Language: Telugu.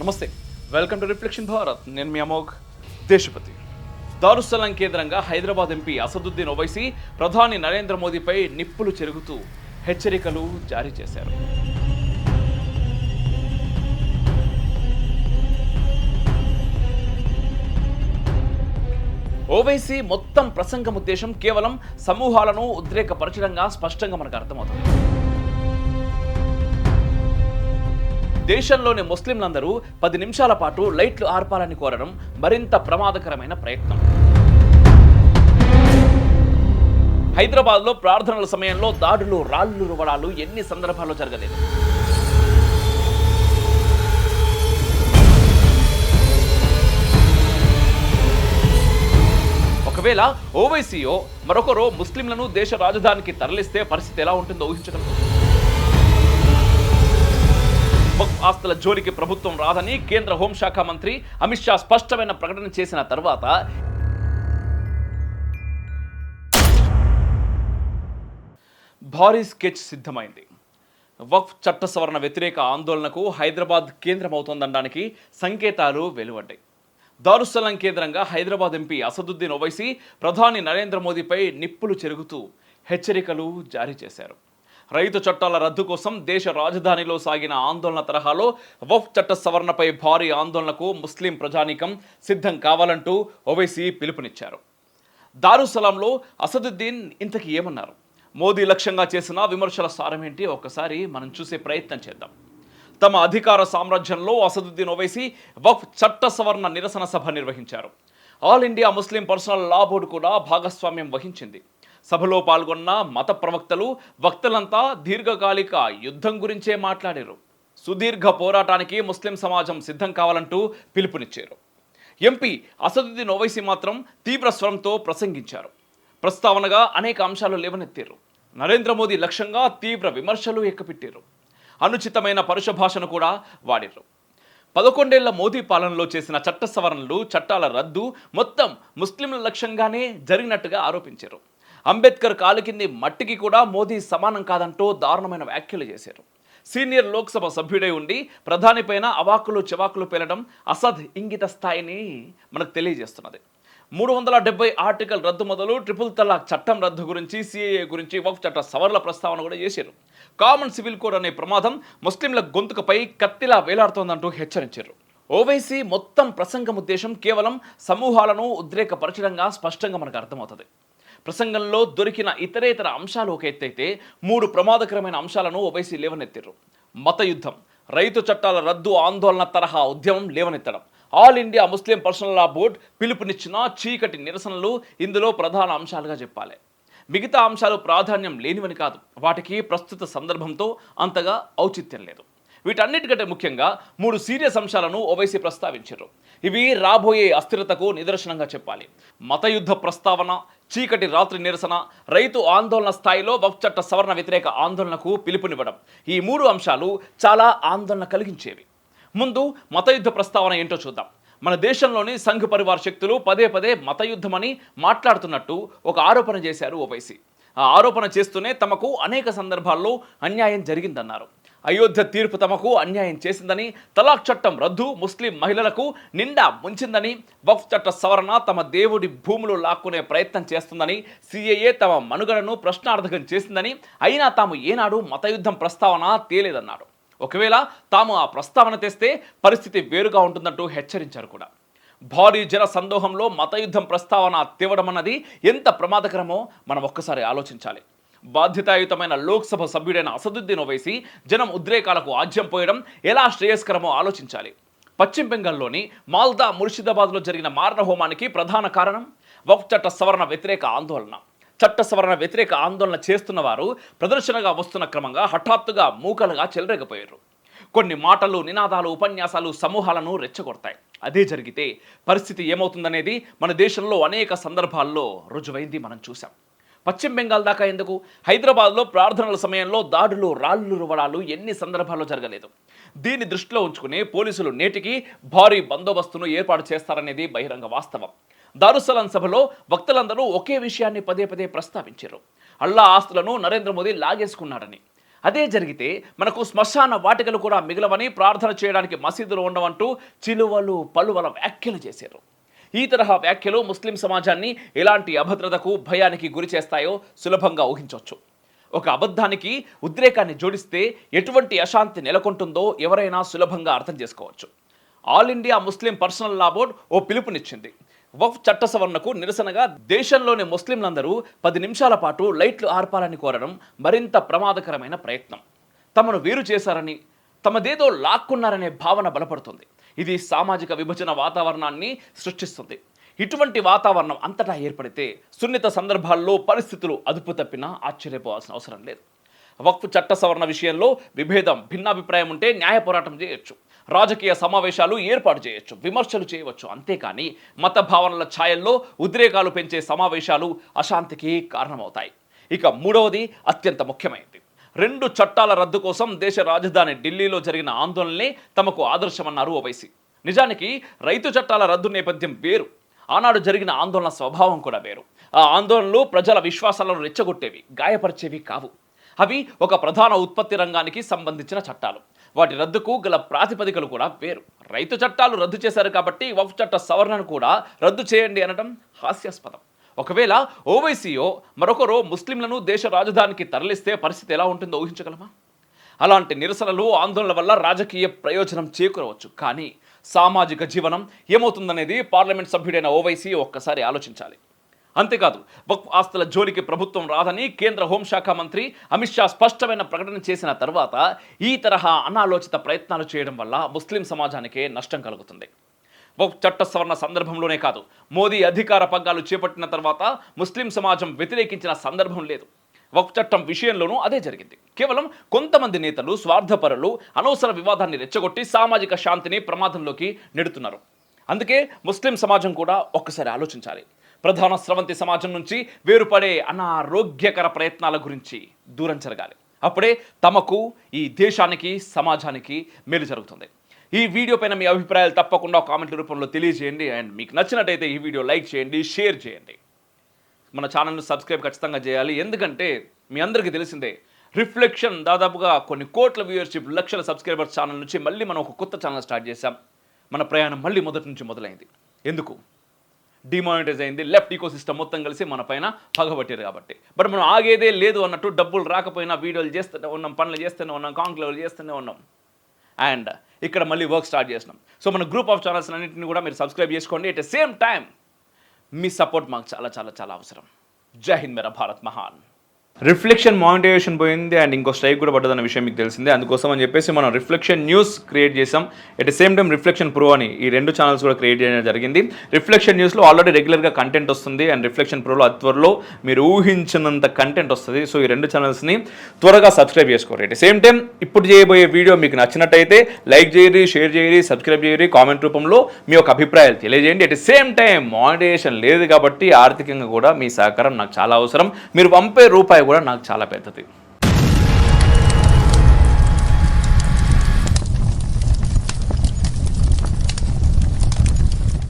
నమస్తే, వెల్కమ్ టు రిఫ్లెక్షన్ భారత్. నేను మీ అమోఘ్ దేశపతి. దారుస్సలాం కేంద్రంగా హైదరాబాద్ ఎంపీ అసదుద్దీన్ ఓవైసీ ప్రధాని నరేంద్ర మోదీపై నిప్పులు చెరుగుతూ హెచ్చరికలు జారీ చేశారు. ఓవైసీ మొత్తం ప్రసంగం ఉద్దేశం కేవలం సమూహాలను ఉద్రేకపరచడంగా స్పష్టంగా మనకు అర్థమవుతుంది. దేశంలోని ముస్లింలందరూ 10 నిమిషాల పాటు లైట్లు ఆర్పాలని కోరడం మరింత ప్రమాదకరమైన ప్రయత్నం. హైదరాబాద్లో ప్రార్థనల సమయంలో దాడులు, రాళ్లు రువడాలు ఎన్ని సందర్భాల్లో జరగలేదు. ఒకవేళ ఓవైసీయో మరొకరో ముస్లింలను దేశ రాజధానికి తరలిస్తే పరిస్థితి ఎలా ఉంటుందో ఊహించడం. ఆస్తుల జోలికి ప్రభుత్వం రాదని కేంద్ర హోంశాఖ మంత్రి అమిత్ షా స్పష్టమైన ప్రకటన చేసిన తర్వాత భారీ స్కెచ్ సిద్ధమైంది. వక్ఫ్ చట్ట సవరణ వ్యతిరేక ఆందోళనకు హైదరాబాద్ కేంద్రమవుతోందనడానికి సంకేతాలు వెలువడ్డాయి. దారుస్సలాం కేంద్రంగా హైదరాబాద్ ఎంపీ అసదుద్దీన్ ఓవైసీ ప్రధాని నరేంద్ర మోదీపై నిప్పులు చెరుగుతూ హెచ్చరికలు జారీ చేశారు. రైతు చట్టాల రద్దు కోసం దేశ రాజధానిలో సాగిన ఆందోళన తరహాలో వక్ఫ్ చట్ట సవరణపై భారీ ఆందోళనకు ముస్లిం ప్రజానీకం సిద్ధం కావాలంటూ ఓవైసీ పిలుపునిచ్చారు. దారుస్సలాంలో అసదుద్దీన్ ఇంతకీ ఏమన్నారు? మోదీ లక్ష్యంగా చేసిన విమర్శల సారమేంటి ఒక్కసారి మనం చూసే ప్రయత్నం చేద్దాం. తమ అధికార సామ్రాజ్యంలో అసదుద్దీన్ ఓవైసీ వక్ఫ్ చట్ట సవరణ నిరసన సభ నిర్వహించారు. ఆల్ ఇండియా ముస్లిం పర్సనల్ లా బోర్డు కూడా భాగస్వామ్యం వహించింది. సభలో పాల్గొన్న మత ప్రవక్తలు, వక్తలంతా దీర్ఘకాలిక యుద్ధం గురించే మాట్లాడారు. సుదీర్ఘ పోరాటానికి ముస్లిం సమాజం సిద్ధం కావాలంటూ పిలుపునిచ్చారు. ఎంపీ అసదుద్దీన్ ఓవైసీ మాత్రం తీవ్ర స్వరంతో ప్రసంగించారు. ప్రస్తావనగా అనేక అంశాలు లేవనెత్తారు. నరేంద్ర మోదీ లక్ష్యంగా తీవ్ర విమర్శలు ఎక్కుపెట్టారు. అనుచితమైన పరుష భాషను కూడా వాడారు. 11 ఏళ్ల మోదీ పాలనలో చేసిన చట్ట సవరణలు, చట్టాల రద్దు మొత్తం ముస్లింల లక్ష్యంగానే జరిగినట్టుగా ఆరోపించారు. అంబేద్కర్ కాలు కింది మట్టికి కూడా మోదీ సమానం కాదంటూ దారుణమైన వ్యాఖ్యలు చేశారు. సీనియర్ లోక్సభ సభ్యుడై ఉండి ప్రధానిపైన అవాకులు చెవాకులు పేలడం అసద్ ఇంగిత స్థాయిని మనకు తెలియజేస్తున్నది. 370 ఆర్టికల్ రద్దు మొదలు ట్రిపుల్ తలాక్ చట్టం రద్దు గురించి, సిఏఏ గురించి, వక్ఫ్ చట్ట సవరణ ప్రస్తావన కూడా చేశారు. కామన్ సివిల్ కోడ్ అనే ప్రమాదం ముస్లింల గొంతుకపై కత్తిలా వేలాడుతోందంటూ హెచ్చరించారు. ఓవైసీ మొత్తం ప్రసంగం ఉద్దేశం కేవలం సమూహాలను ఉద్రేకపరచడంగా స్పష్టంగా మనకు అర్థమవుతుంది. ప్రసంగంలో దొరికిన ఇతరేతర అంశాలు ఒక ఎత్తైతే 3 ప్రమాదకరమైన అంశాలను ఓవైసీ లేవనెత్తారు. మత యుద్ధం, రైతు చట్టాల రద్దు ఆందోళన తరహా ఉద్యమం లేవనెత్తడం, ఆల్ ఇండియా ముస్లిం పర్సనల్ లా బోర్డు పిలుపునిచ్చిన చీకటి నిరసనలు ఇందులో ప్రధాన అంశాలుగా చెప్పాలి. మిగతా అంశాలు ప్రాధాన్యం లేనివని కాదు, వాటికి ప్రస్తుత సందర్భంతో అంతగా ఔచిత్యం లేదు. వీటన్నిటికంటే ముఖ్యంగా 3 సీరియస్ అంశాలను ఓవైసీ ప్రస్తావించారు. ఇవి రాబోయే అస్థిరతకు నిదర్శనంగా చెప్పాలి. మత యుద్ధ ప్రస్తావన, చీకటి రాత్రి నిరసన, రైతు ఆందోళన స్థాయిలో వక్ఫ్ చట్ట సవరణ వ్యతిరేక ఆందోళనకు పిలుపునివ్వడం. ఈ 3 అంశాలు చాలా ఆందోళన కలిగించేవి. ముందు మత యుద్ధ ప్రస్తావన ఏంటో చూద్దాం. మన దేశంలోని సంఘ్ పరివార్ శక్తులు పదే పదే మత యుద్ధమని మాట్లాడుతున్నట్టు ఒక ఆరోపణ చేశారు ఓవైసీ. ఆ ఆరోపణ చేస్తూనే తమకు అనేక సందర్భాల్లో అన్యాయం జరిగిందన్నారు. అయోధ్య తీర్పు తమకు అన్యాయం చేసిందని, తలాక్ చట్టం రద్దు ముస్లిం మహిళలకు నిండా ముంచిందని, వక్ఫ్ చట్ట సవరణ తమ దేవుడి భూములు లాక్కునే ప్రయత్నం చేస్తుందని, సిఏఏ తమ మనుగడను ప్రశ్నార్థకం చేసిందని, అయినా తాము ఏనాడు మతయుద్ధం ప్రస్తావన తేలేదన్నారు. ఒకవేళ తాము ఆ ప్రస్తావన తెస్తే పరిస్థితి వేరుగా ఉంటుందంటూ హెచ్చరించారు కూడా. భారీ జన సందోహంలో మతయుద్ధం ప్రస్తావన తేవడం అన్నది ఎంత ప్రమాదకరమో మనం ఒక్కసారి ఆలోచించాలి. బాధ్యతాయుతమైన లోక్సభ సభ్యుడైన అసదుద్దీన్ ఓవైసీ జనం ఉద్రేకాలకు ఆజ్యం పోయడం ఎలా శ్రేయస్కరమో ఆలోచించాలి. పశ్చిమ బెంగాల్లోని మాల్దా, ముర్షిదాబాద్లో జరిగిన మారణ హోమానికి ప్రధాన కారణం వక్ఫ్ చట్ట సవరణ వ్యతిరేక ఆందోళన. చట్ట సవరణ వ్యతిరేక ఆందోళన చేస్తున్న వారు ప్రదర్శనగా వస్తున్న క్రమంగా హఠాత్తుగా మూకలుగా చెలరేగిపోయారు. కొన్ని మాటలు, నినాదాలు, ఉపన్యాసాలు సమూహాలను రెచ్చగొడతాయి. అదే జరిగితే పరిస్థితి ఏమవుతుందనేది మన దేశంలో అనేక సందర్భాల్లో రుజువైంది, మనం చూసాం. పశ్చిమ బెంగాల్ దాకా ఎందుకు, హైదరాబాద్లో ప్రార్థనల సమయంలో దాడులు, రాళ్లు రువడాలు ఎన్ని సందర్భాల్లో జరగలేదు. దీన్ని దృష్టిలో ఉంచుకుని పోలీసులు నేటికి భారీ బందోబస్తును ఏర్పాటు చేస్తారనేది బహిరంగ వాస్తవం. దారుస్సలాం సభలో వక్తలందరూ ఒకే విషయాన్ని పదే పదే ప్రస్తావించారు. అల్లా ఆస్తులను నరేంద్ర మోదీ లాగేసుకున్నాడని. అదే జరిగితే మనకు శ్మశాన వాటికలు కూడా మిగలవని, ప్రార్థన చేయడానికి మసీదులు ఉండవంటూ చిలువలు పలువల వ్యాఖ్యలు చేశారు. ఈ తరహా వ్యాఖ్యలు ముస్లిం సమాజాన్ని ఎలాంటి అభద్రతకు, భయానికి గురి చేస్తాయో సులభంగా ఊహించవచ్చు. ఒక అబద్ధానికి ఉద్రేకాన్ని జోడిస్తే ఎటువంటి అశాంతి నెలకొంటుందో ఎవరైనా సులభంగా అర్థం చేసుకోవచ్చు. All India Muslim personal law board ఓ పిలుపునిచ్చింది. వక్ఫ్ చట్ట సవరణకు నిరసనగా దేశంలోని ముస్లింలందరూ 10 నిమిషాల పాటు లైట్లు ఆర్పాలని కోరడం మరింత ప్రమాదకరమైన ప్రయత్నం. తమను వేరు చేశారని, తమదేదో లాక్కున్నారనే భావన బలపడుతుంది. ఇది సామాజిక విభజన వాతావరణాన్ని సృష్టిస్తుంది. ఇటువంటి వాతావరణం అంతటా ఏర్పడితే సున్నిత సందర్భాల్లో పరిస్థితులు అదుపు తప్పినా ఆశ్చర్యపోవాల్సిన అవసరం లేదు. వక్ఫ్ చట్ట సవరణ విషయంలో విభేదం, భిన్నాభిప్రాయం ఉంటే న్యాయ పోరాటం చేయొచ్చు, రాజకీయ సమావేశాలు ఏర్పాటు చేయొచ్చు, విమర్శలు చేయవచ్చు. అంతేకాని మత భావనల ఛాయల్లో ఉద్రేకాలు పెంచే సమావేశాలు అశాంతికి కారణమవుతాయి. ఇక మూడవది అత్యంత ముఖ్యమైనది. 2 చట్టాల రద్దు కోసం దేశ రాజధాని ఢిల్లీలో జరిగిన ఆందోళనలే తమకు ఆదర్శమన్నారు ఓవైసీ. నిజానికి రైతు చట్టాల రద్దు నేపథ్యం వేరు, ఆనాడు జరిగిన ఆందోళన స్వభావం కూడా వేరు. ఆ ఆందోళనలు ప్రజల విశ్వాసాలను రెచ్చగొట్టేవి, గాయపరిచేవి కావు. అవి ఒక ప్రధాన ఉత్పత్తి రంగానికి సంబంధించిన చట్టాలు. వాటి రద్దుకు గల ప్రాతిపదికలు కూడా వేరు. రైతు చట్టాలు రద్దు చేశారు కాబట్టి వక్ఫ్ చట్ట సవరణను కూడా రద్దు చేయండి అనడం హాస్యాస్పదం. ఒకవేళ ఓవైసీయో మరొకరో ముస్లింలను దేశ రాజధానికి తరలిస్తే పరిస్థితి ఎలా ఉంటుందో ఊహించగలమా? అలాంటి నిరసనలు, ఆందోళనల వల్ల రాజకీయ ప్రయోజనం చేకూరవచ్చు, కానీ సామాజిక జీవనం ఏమవుతుందనేది పార్లమెంట్ సభ్యుడైన ఓవైసీ ఒక్కసారి ఆలోచించాలి. అంతేకాదు, వక్ఫ్ ఆస్తుల జోలికి ప్రభుత్వం రాదని కేంద్ర హోంశాఖ మంత్రి అమిత్ షా స్పష్టమైన ప్రకటన చేసిన తర్వాత ఈ తరహా అనాలోచిత ప్రయత్నాలు చేయడం వల్ల ముస్లిం సమాజానికే నష్టం కలుగుతుంది. వక్ఫ్ చట్ట సవరణ సందర్భంలోనే కాదు, మోదీ అధికార పగ్గాలు చేపట్టిన తర్వాత ముస్లిం సమాజం వ్యతిరేకించిన సందర్భం లేదు. వక్ఫ్ చట్టం విషయంలోనూ అదే జరిగింది. కేవలం కొంతమంది నేతలు, స్వార్థపరులు అనవసర వివాదాన్ని రెచ్చగొట్టి సామాజిక శాంతిని ప్రమాదంలోకి నెడుతున్నారు. అందుకే ముస్లిం సమాజం కూడా ఒక్కసారి ఆలోచించాలి. ప్రధాన స్రవంతి సమాజం నుంచి వేరుపడే అనారోగ్యకర ప్రయత్నాల గురించి దూరం జరగాలి. అప్పుడే తమకు, ఈ దేశానికి, సమాజానికి మేలు జరుగుతుంది. ఈ వీడియో పైన మీ అభిప్రాయాలు తప్పకుండా కామెంట్ల రూపంలో తెలియజేయండి. అండ్ మీకు నచ్చినట్టయితే ఈ వీడియో లైక్ చేయండి, షేర్ చేయండి. మన ఛానల్ను సబ్స్క్రైబ్ ఖచ్చితంగా చేయాలి. ఎందుకంటే మీ అందరికీ తెలిసిందే, రిఫ్లెక్షన్ దాదాపుగా కొన్ని కోట్ల వ్యూవర్షిప్, లక్షల సబ్స్క్రైబర్స్ ఛానల్ నుంచి మళ్ళీ మనం ఒక కొత్త ఛానల్ స్టార్ట్ చేశాం. మన ప్రయాణం మళ్ళీ మొదటి నుంచి మొదలైంది. ఎందుకు? డిమానిటైజ్ అయింది. లెఫ్ట్ ఈకో సిస్టమ్ మొత్తం కలిసి మన పైన పగబట్టారు కాబట్టి. బట్ మనం ఆగేదే లేదు అన్నట్టు, డబ్బులు రాకపోయినా వీడియోలు చేస్తూనే ఉన్నాం, పనులు చేస్తూనే ఉన్నాం, కాంక్లేవ్లు చేస్తూనే ఉన్నాం. అండ్ ఇక్కడ మళ్ళీ వర్క్ స్టార్ట్ చేసినాం. సో మన గ్రూప్ ఆఫ్ ఛానల్స్ అన్నింటినీ కూడా మీరు సబ్స్క్రైబ్ చేసుకోండి. At the same time me support మాకు చాలా చాలా చాలా అవసరం. జై హింద్, మేరా భారత్ మహాన్. రిఫ్లెక్షన్ మానిటైజేషన్ పోయింది అండ్ ఇంకో స్ట్రైక్ కూడా పడ్డదన్న విషయం మీకు తెలిసిందే. అందుకోసం అని చెప్పేసి మనం రిఫ్లెక్షన్ న్యూస్ క్రియేట్ చేసాం. At the same time reflection pro అని ఈ 2 ఛానల్స్ కూడా క్రియేట్ చేయడం జరిగింది. రిఫ్లెక్షన్ న్యూస్లో ఆల్రెడీ రెగ్యులర్గా కంటెంట్ వస్తుంది అండ్ రిఫ్లెక్షన్ ప్రోలో త్వరలో మీరు ఊహించినంత కంటెంట్ వస్తుంది. సో ఈ 2 ఛానల్స్ని త్వరగా సబ్స్క్రైబ్ చేసుకోండి. ఎట్ ద సేమ్ టైం ఇప్పుడు చేయబోయే వీడియో మీకు నచ్చినట్టయితే లైక్ చేయరి, షేర్ చేయరి, సబ్స్క్రైబ్ చేయరి, కామెంట్ రూపంలో మీ యొక్క అభిప్రాయాలు తెలియజేయండి. At the same time monetization లేదు కాబట్టి ఆర్థికంగా కూడా మీ సహకారం నాకు చాలా అవసరం. మీరు పంపే రూపాయి కూడా నాకు చాలా పెద్దది.